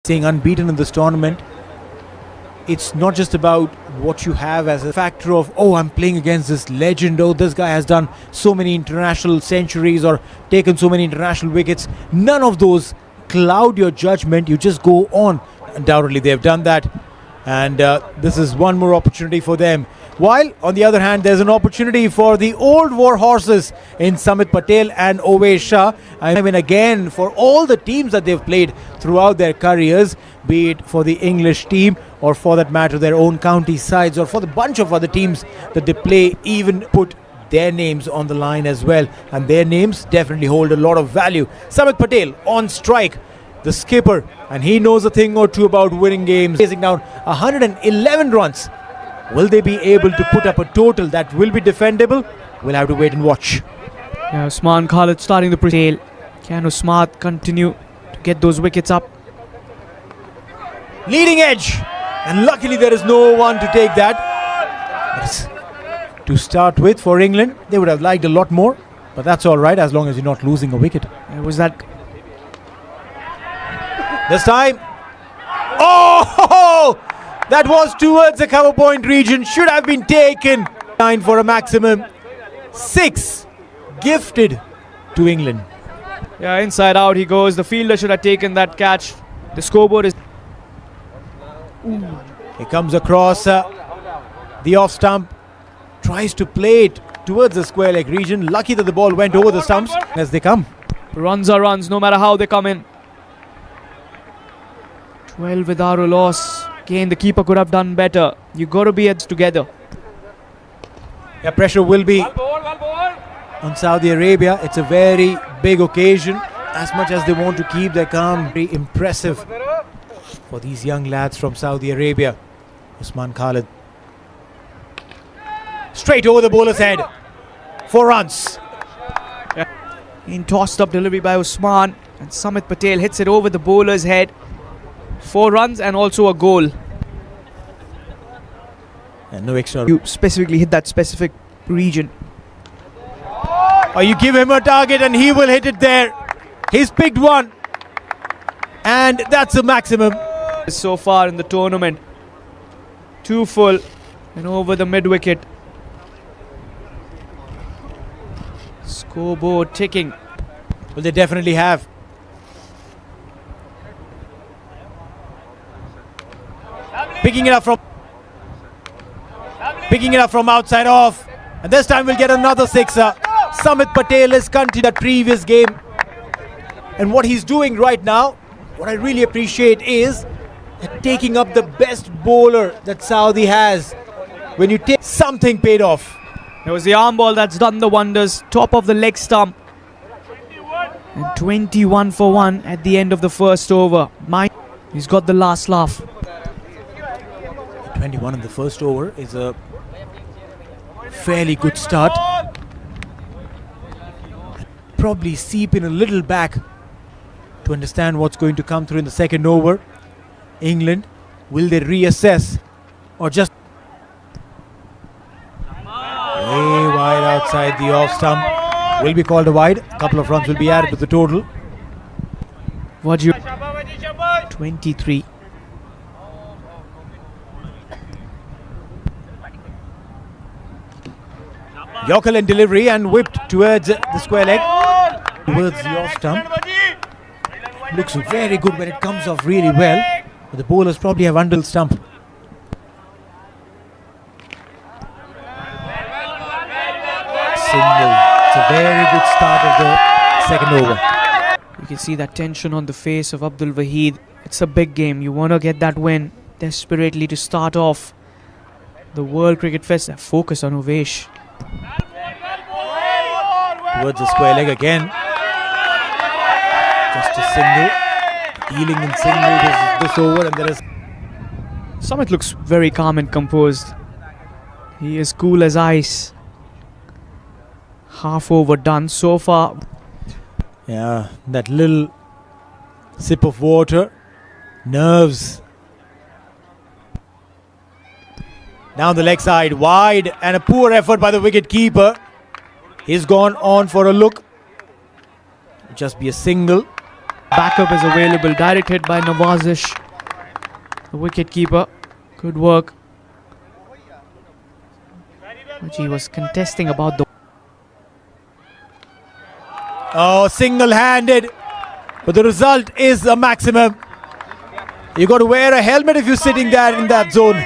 Staying unbeaten in this tournament, it's not just about what you have as a factor of, oh, I'm playing against this legend, oh, this guy has done so many international centuries or taken so many international wickets. None of those cloud your judgment. You just go on. Undoubtedly they've done that, and this is one more opportunity for them. While on the other hand, there's an opportunity for the old war horses in Samit Patel and Ovesh Shah. I mean, again, for all the teams that they've played throughout their careers, be it for the English team or for that matter their own county sides or for the bunch of other teams that they play, even put their names on the line as well, and their names definitely hold a lot of value. Samit Patel on strike, the skipper, and he knows a thing or two about winning games. Chasing down 111 runs. Will they be able to put up a total that will be defendable? We'll have to wait and watch. Yeah, Usman Khalid starting the tail. Can Usman continue to get those wickets up? Leading edge, and luckily there is no one to take that. But to start with, for England, they would have liked a lot more, but that's all right as long as you're not losing a wicket. It was that. This time, oh, that was towards the cover point region. Should have been taken. 9 for a maximum. 6 gifted to England. Yeah, inside out he goes. The fielder should have taken that catch. The scoreboard is. He comes across the off stump. Tries to play it towards the square leg region. Lucky that the ball went over the stumps as they come. Runs are runs, no matter how they come in. 12 without a loss. Again, the keeper could have done better. You got to be heads together. Yeah, pressure will be on Saudi Arabia. It's a very big occasion. As much as they want to keep their calm, very impressive for these young lads from Saudi Arabia. Usman Khalid. Straight over the bowler's head. 4 runs. In tossed up delivery by Usman, and Samit Patel hits it over the bowler's head. 4 runs and also a goal. And no extra. You specifically hit that specific region. Or you give him a target and he will hit it there. He's picked one. And that's the maximum. So far in the tournament. 2 full and over the mid wicket. Scoreboard ticking. Well, they definitely have. Picking it up from outside off, and this time we'll get another sixer. Samit Patel has continued that previous game, and what he's doing right now, what I really appreciate is taking up the best bowler that Saudi has. When you take something paid off. There was the arm ball that's done the wonders, top of the leg stump, and 21 for 1 at the end of the first over. He's got the last laugh. 21 in the first over is a fairly good start. Probably seep in a little back to understand what's going to come through in the second over. England, will they reassess or just way wide outside the off stump? Will be called a wide. A couple of runs will be added to the total. 23. Yorker and delivery and whipped towards the square leg, towards the off stump. Looks very good when it comes off really well, but the bowlers probably have under the stump. Single. It's a very good start of the second over. You can see that tension on the face of Abdul Wahid. It's a big game. You want to get that win desperately to start off the World Cricket Fest. Focus on Ovesh. Towards the square leg again. Just a single. Dealing in single this over, and there is. Samit looks very calm and composed. He is cool as ice. Half over done so far. Yeah, that little sip of water. Nerves. Down the leg side, wide, and a poor effort by the wicket keeper. He's gone on for a look. Just be a single. Backup is available. Direct hit by Nawazish, the wicket keeper. Good work. He was contesting about the... Oh, single-handed. But the result is a maximum. You got to wear a helmet if you're sitting there in that zone.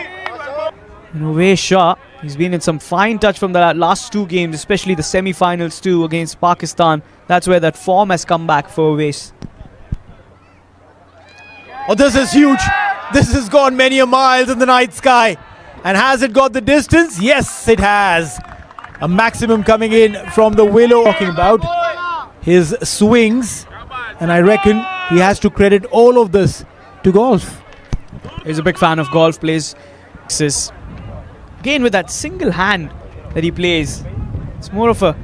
Uvesh Shah, he's been in some fine touch from the last two games, especially the semi-finals too against Pakistan. That's where that form has come back for Uvesh. Oh, this is huge. This has gone many a miles in the night sky. And has it got the distance? Yes, it has. A maximum coming in from the willow. Talking about his swings. And I reckon he has to credit all of this to golf. He's a big fan of golf, plays again with that single hand that he plays. It's more of a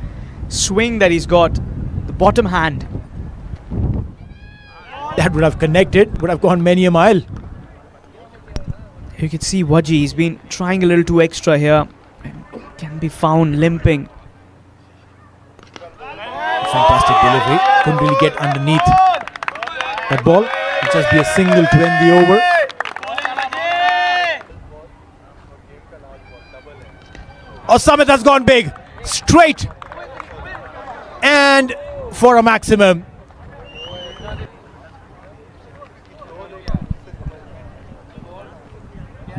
swing that he's got, the bottom hand. That would have connected, would have gone many a mile. You can see Waji, he's been trying a little too extra here and can be found limping. Fantastic delivery. Couldn't really get underneath that ball. It'll just be a single to end the over. Oh, Samit has gone big. Straight. And for a maximum.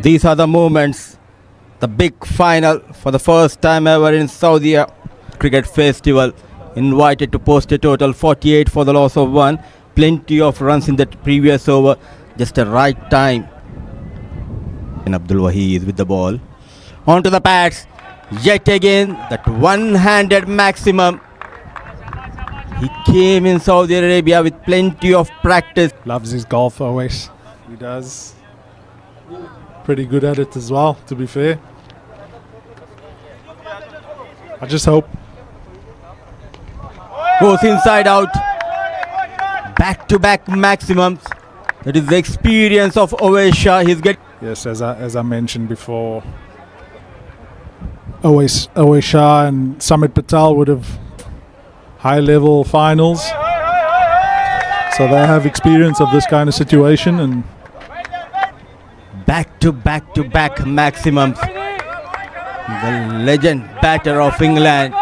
These are the moments, the big final for the first time ever in Saudia Cricket Festival. Invited to post a total 48 for the loss of 1. Plenty of runs in the previous over. Just a right time. And Abdul Wahid with the ball. Onto the pads. Yet again, that one-handed maximum. He came in Saudi Arabia with plenty of practice. Loves his golf always. He does. Pretty good at it as well, to be fair. I just hope. Goes inside out. Back-to-back maximums. That is the experience of Ovesha. He's getting... Yes, as I mentioned before, Awais Shah and Samit Patel would have high-level finals. So they have experience of this kind of situation, and back-to-back maximums. The legend batter of England.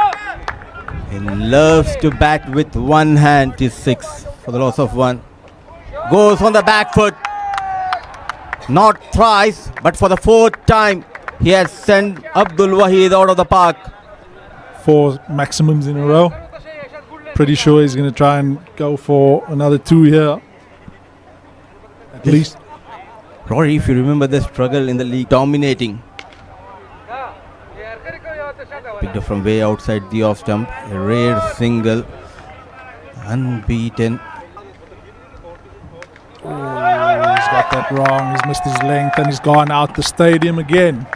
He loves to bat with one hand. It is 6 for the loss of 1. Goes on the back foot. Not thrice, but for the 4th time, he has sent Abdul Wahid out of the park. 4 maximums in a row. Pretty sure he's going to try and go for another 2 here. At least. Rory, if you remember the struggle in the league, dominating. Picked up from way outside the off stump. A rare single. Unbeaten. Oh, he's got that wrong. He's missed his length and he's gone out the stadium again.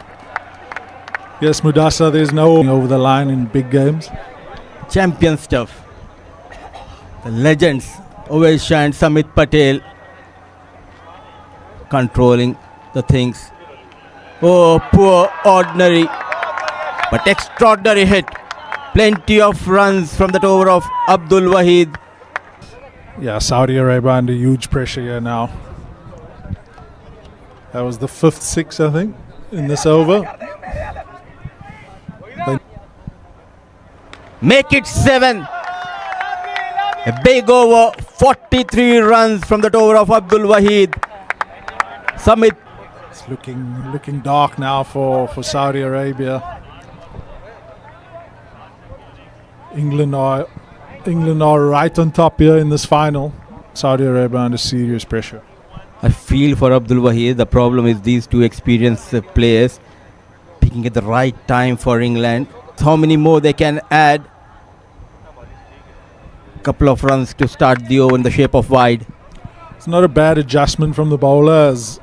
Yes, Mudasa, there's no over the line in big games. Champion stuff. The legends, Ovesha and Samit Patel, controlling the things. Oh, poor ordinary, but extraordinary hit. Plenty of runs from that over of Abdul Wahid. Yeah, Saudi Arabia under huge pressure here now. That was the 5th 6, I think, in this over. Make it 7. A big over, 43 runs from that over of Abdul Wahid. Samit. It's looking dark now for Saudi Arabia. England are right on top here in this final. Saudi Arabia under serious pressure. I feel for Abdul Wahid. The problem is these two experienced players picking at the right time for England. How many more they can add? Couple of runs to start the over in the shape of wide. It's not a bad adjustment from the bowler as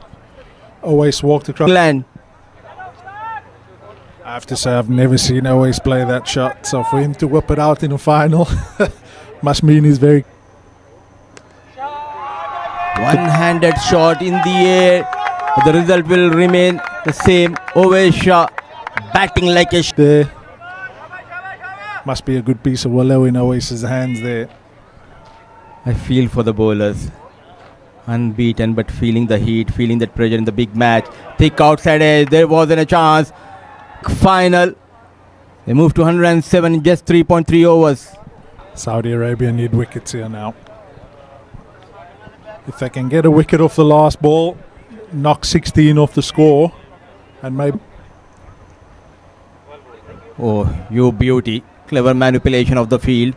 Awais walked across. England. I have to say I've never seen Awais play that shot. So for him to whip it out in a final must mean he's very... One-handed shot in the air. But the result will remain the same. Ovesha batting like a... there. Must be a good piece of willow in Oasis' hands there. I feel for the bowlers. Unbeaten, but feeling the heat, feeling that pressure in the big match. Thick outside edge, there wasn't a chance. Final. They moved to 107 in just 3.3 overs. Saudi Arabia need wickets here now. If they can get a wicket off the last ball, knock 16 off the score, and maybe... Oh, you beauty. Clever manipulation of the field.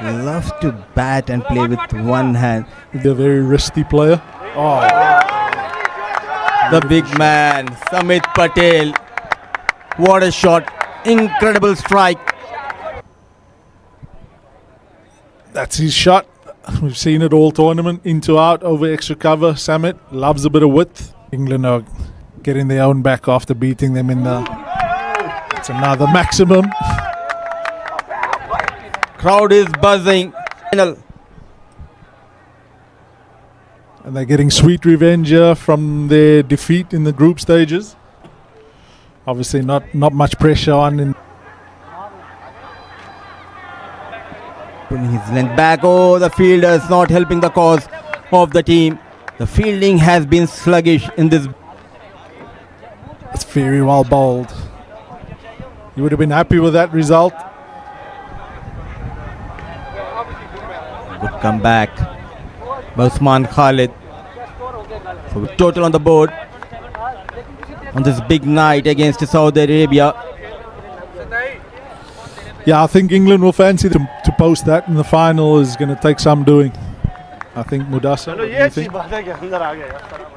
Loves to bat and play with one hand. They're a very risky player. Oh, The big man, Samit Patel. What a shot. Incredible strike. that's his shot. We've seen it all tournament, into out, over extra cover. Samit loves a bit of width. England are getting their own back after beating them in the... It's another maximum. Crowd is buzzing. Final. And they're getting sweet revenge here from their defeat in the group stages. Obviously not much pressure on. Putting his length back. Oh, the fielders not helping the cause of the team. The fielding has been sluggish in this. It's very well bowled. You would have been happy with that result. Good comeback. Usman Khalid. So total on the board on this big night against Saudi Arabia. Yeah, I think England will fancy them to post that in the final is going to take some doing. I think Mudassar, what do you think?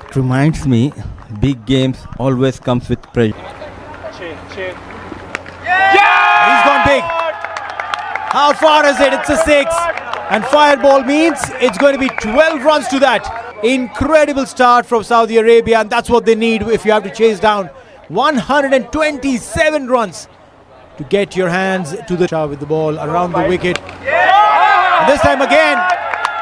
It reminds me, big games always comes with pressure. He's gone big. How far is it? It's a 6. And fireball means it's going to be 12 runs to that. Incredible start from Saudi Arabia, and that's what they need if you have to chase down 127 runs to get your hands to the shot with the ball around the wicket. And this time again,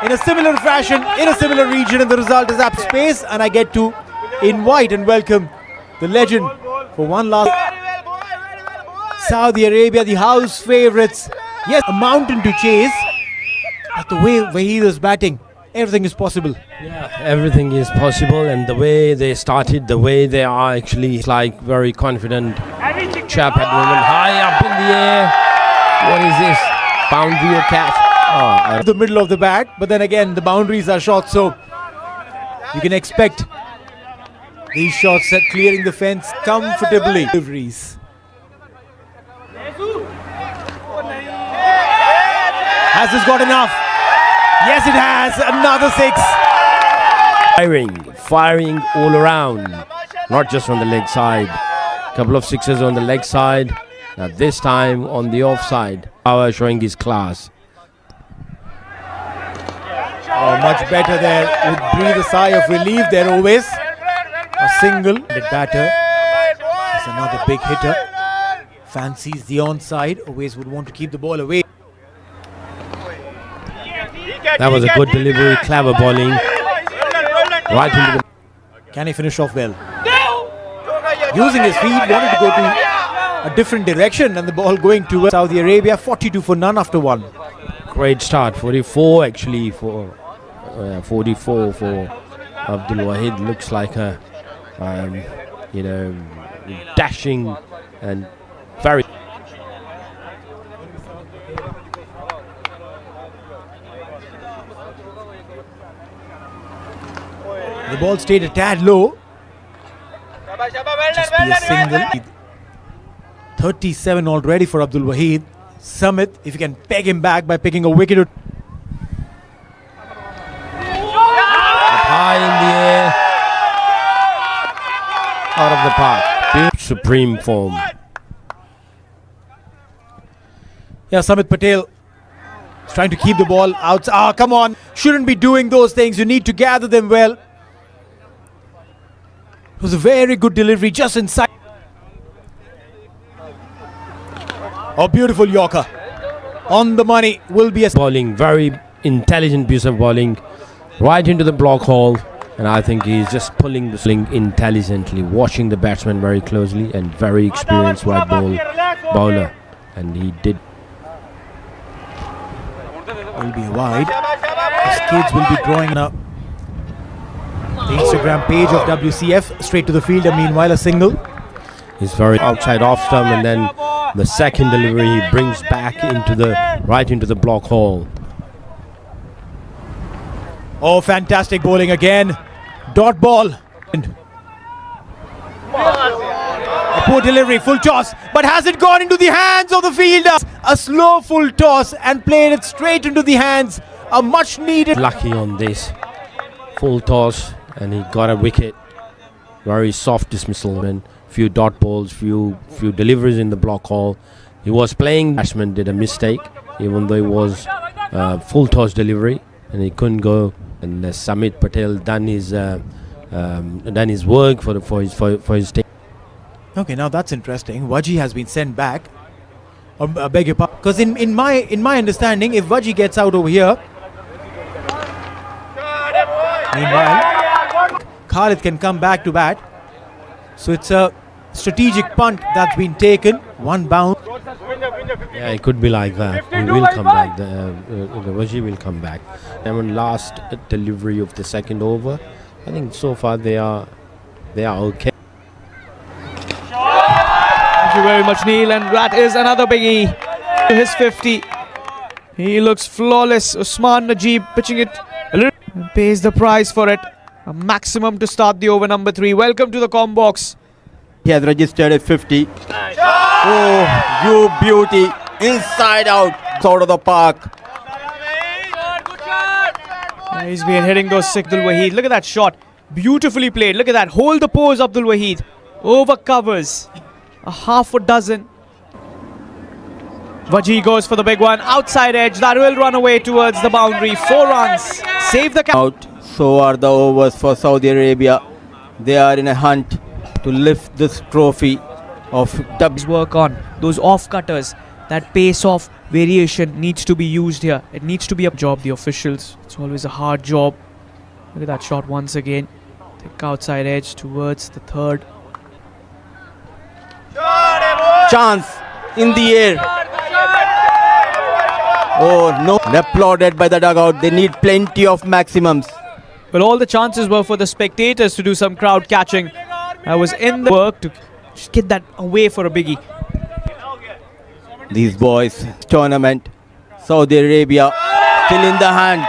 in a similar fashion, in a similar region, and the result is up space, and I get to invite and welcome the legend for one last. Saudi Arabia, the house favourites. Yes, a mountain to chase, but the way Waheed is batting, everything is possible. Yeah, everything is possible, and the way they started, the way they are actually, it's like very confident chap at the moment. High up in the air. What is this? Boundary or catch? Oh, The middle of the bat, but then again the boundaries are short, so you can expect these shots at clearing the fence comfortably. Deliveries. Has this got enough? Yes, it has. Another 6. firing all around, not just on the leg side. Couple of sixes on the leg side. Now this time on the off side. Power showing his class. Oh, much better there. Would breathe a sigh of relief there, always. A single. The batter is another big hitter. Fancies the onside. Always would want to keep the ball away. That was a good delivery, clever bowling. Right into the... Can he finish off well? Using his feet, wanted to go to a different direction, and the ball going to Saudi Arabia. 42 for none after 1. Great start. 44 actually for 44 for Abdul Wahid. Looks like a dashing and very. The ball stayed a tad low. Just be a single. 37 already for Abdul Wahid. Samit, if you can peg him back by picking a wicket. Up high in the air. Out of the park. Supreme form. Yeah, Samit Patel is trying to keep the ball out. Ah, come on. Shouldn't be doing those things. You need to gather them well. It was a very good delivery just inside. Oh, beautiful Yorker. On the money will be a... Bowling, very intelligent piece of bowling. Right into the block hole. And I think he's just pulling the sling intelligently. Watching the batsman very closely. And very experienced white bowler. And he did. will be wide. His kids will be drawing up the Instagram page of W.C.F. straight to the fielder. Meanwhile, a single. He's very outside off stump, and then the second delivery he brings back into the right into the block hole. Oh, fantastic bowling again. Dot ball. A poor delivery, full toss, but has it gone into the hands of the fielder? A slow full toss and played it straight into the hands. A much needed. Lucky on this full toss, and he got a wicket. Very soft dismissal, and few dot balls, few deliveries in the block hole. He was playing. Batsman did a mistake, even though it was full toss delivery, and he couldn't go. And Samit Patel done his work for his team. Okay, now that's interesting. Vaji has been sent back. I beg your pardon. Because in my understanding, if Vaji gets out over here, meanwhile, Khalid can come back to bat. So it's a strategic punt that's been taken. One bound. Yeah, it could be like that. He will come back. The Vaji will come back. And when last delivery of the second over, I think so far they are okay. Thank you very much, Neil, and that is another biggie to his 50. He looks flawless. Usman Najib pitching it and pays the price for it. A maximum to start the over number 3. Welcome to the Combox. He has registered a 50. Oh, you beauty. Inside out, out of the park. He's been hitting those sick, Abdul Waheed. Look at that shot. Beautifully played. Look at that. Hold the pose, Abdul Waheed. Over covers. A half a dozen. Vaji goes for the big one. Outside edge. That will run away towards the boundary. 4 runs. Save the count. Out. So are the overs for Saudi Arabia. They are in a hunt to lift this trophy of Work on those off cutters. That pace off variation needs to be used here. It needs to be a job, the officials. It's always a hard job. Look at that shot once again. Thick outside edge towards the third. chance in the air. Oh no, applauded by the dugout. They need plenty of maximums. Well, all the chances were for the spectators to do some crowd catching. I was in the work to just get that away for a biggie. These boys, tournament, Saudi Arabia, still in the hand.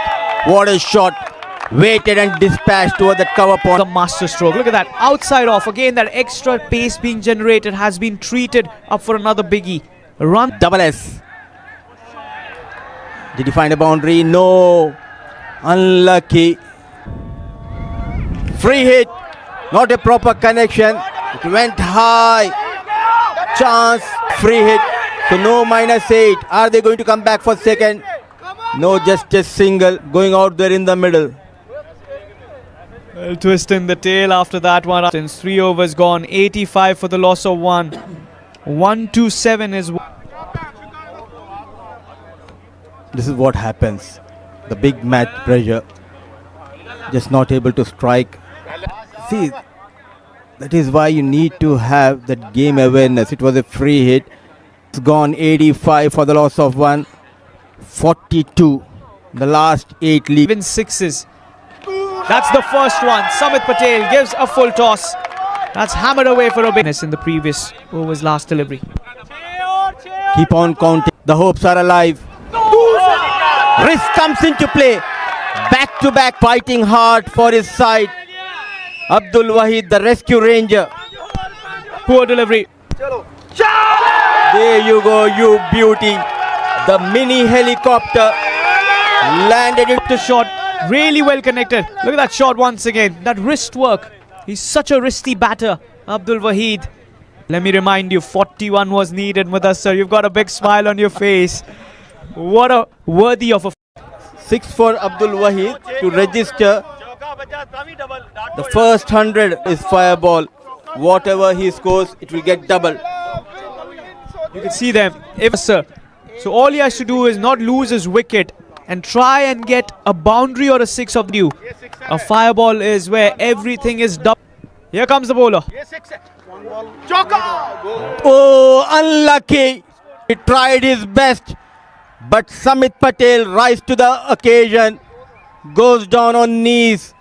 What a shot. Waited and dispatched toward that cover point. The master stroke. Look at that. Outside off. Again, that extra pace being generated has been treated up for another biggie. Run. Double S. Did he find a boundary? No. Unlucky. Free hit. Not a proper connection. It went high. Chance. Free hit. So no -8. Are they going to come back for second? No, just a single going out there in the middle. Well, twist in the tail after that one. Since 3 overs gone, 85 for the loss of 1. 127 is. This is what happens. The big match pressure. Just not able to strike. See, that is why you need to have that game awareness. It was a free hit. It's gone 85 for the loss of 1. 42. The last 8 league. Even sixes. That's the first one. Samit Patel gives a full toss. That's hammered away for a bigness in the previous over's last delivery. Keep on counting. The hopes are alive. Risk comes into play. Back to back, fighting hard for his side. Abdul Waheed, the rescue ranger. Poor delivery. There you go, you beauty. The mini helicopter landed it. The shot really well connected. Look at that shot once again. That wrist work. He's such a wristy batter, Abdul Waheed. Let me remind you, 41 was needed, Mudassar. You've got a big smile on your face. What a worthy of a 6 for Abdul Waheed to register. The first 100 is fireball. Whatever he scores, it will get double. You can see them. Sir. So all he has to do is not lose his wicket and try and get a boundary or a 6 of you. A fireball is where everything is double. Here comes the bowler. Oh, unlucky. He tried his best But Samit Patel rise to the occasion, goes down on knees